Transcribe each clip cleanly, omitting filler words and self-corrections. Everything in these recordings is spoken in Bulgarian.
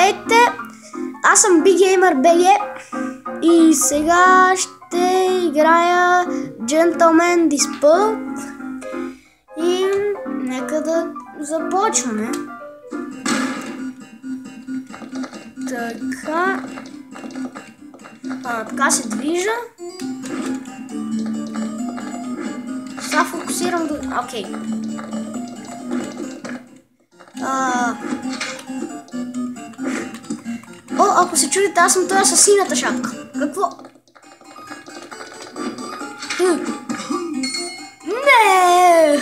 Здравейте! Аз съм BGamer.bg и сега ще играя Gentleman Dispute и нека да започваме. Така се движа. Сега фокусирам до... Окей. Ако се чудите, аз съм този със синята шапка. Какво? Не!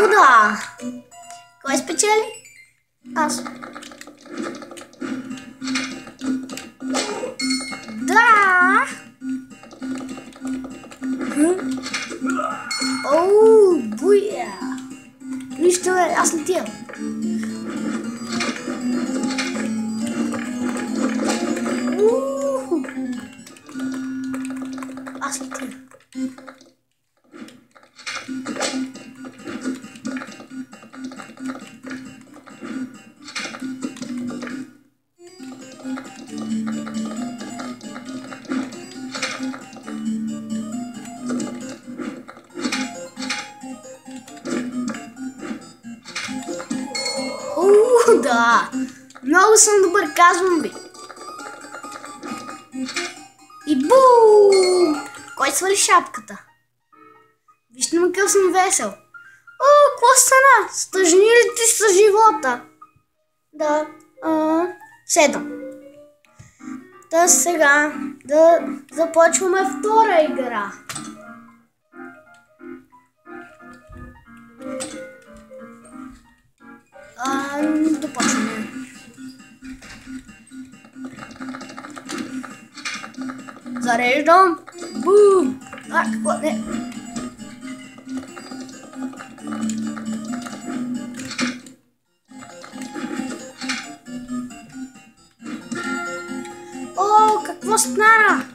Да! Кой спечели? Аз. Да! Оу, буя! Нищо бе, аз летя. Аз летя. Да! Много съм добър, казвам ви! И бум! Кой свали шапката? Вижте ме къв съм весел! Какво стана? Стъжни ли ти с живота? Да, 7. Та сега да започваме втора игра. Допочваме. Зареждам. Бум! Какво? Не. Какво стана?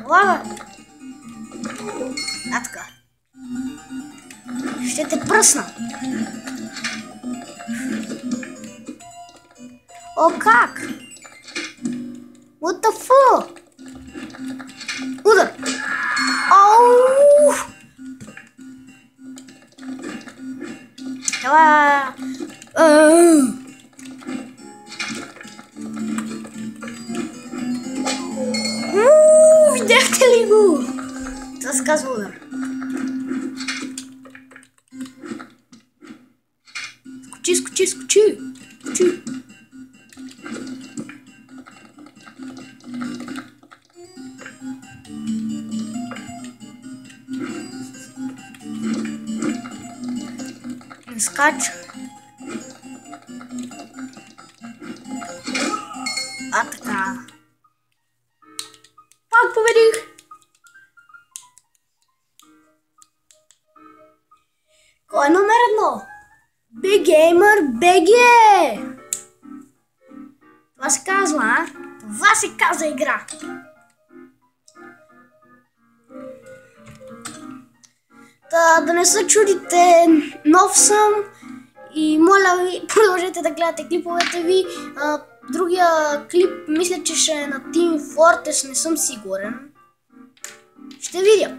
Лава! Така. Ще те пръсна. Как? What the fuck? Удар! Ау! Видяхте ли го? Това се казва удар. Скочи! Не скача. Така. Пак победих. Кой е номер 1? BGamer.bg. Това се казва, Това се казва игра. Да не се чудите, нов съм и моля ви, продължете да гледате клиповете ви. Другия клип мисля, че ще е на Team Fortress, не съм сигурен. Ще видя.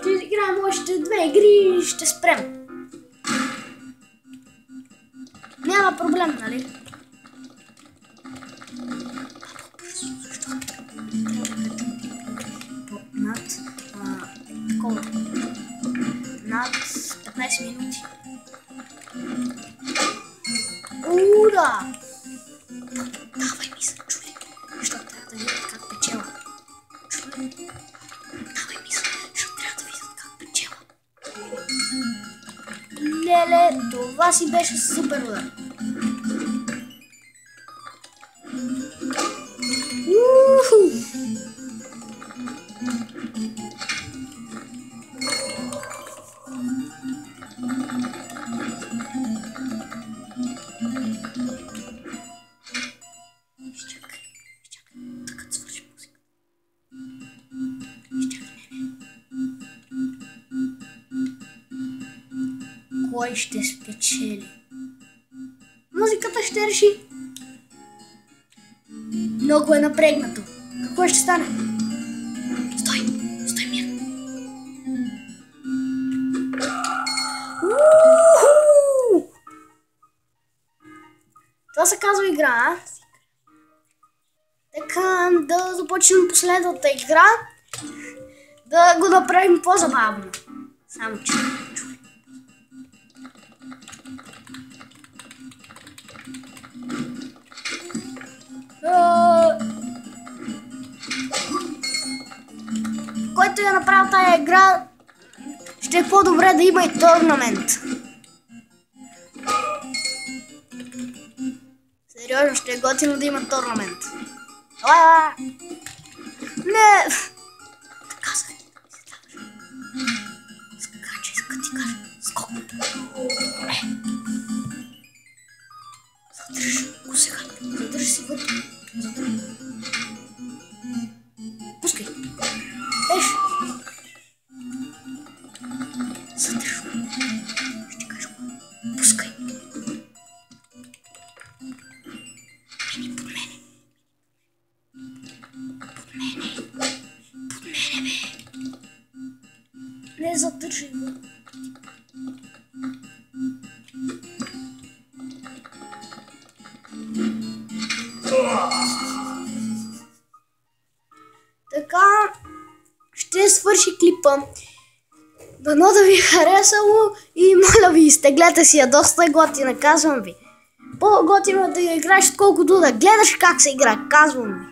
Ще играем още 2 игри и ще спрем. Няма проблем, нали? Над 15 минути. Да! Това си беше супер удар. Кой ще спечели? Музиката ще реши. Много е напрегнато. Какво ще стане? Стой! Стой мирно! Това се казва игра, а? Така, да започнем последната игра. Да го направим по-забавно. Само че... Който я направил тая игра, ще е по-добре да има и торнамент. Сериозно, ще е готино да има торнамент. Не! Така се скачай, скати кажа. Скок. Задръж го сега. Задръж си вътре. Пускай. Еш. Задръж го. Ще кажа го. Пускай. Мини, под мене. Под мене. Под мене, бе. Не задържай го. Така, ще свърши клипа. Дано да ви е харесало и моля ви, изтеглете си я, доста готина, казвам ви. По-готино да я играеш, отколкото да гледаш как се игра, казвам ви.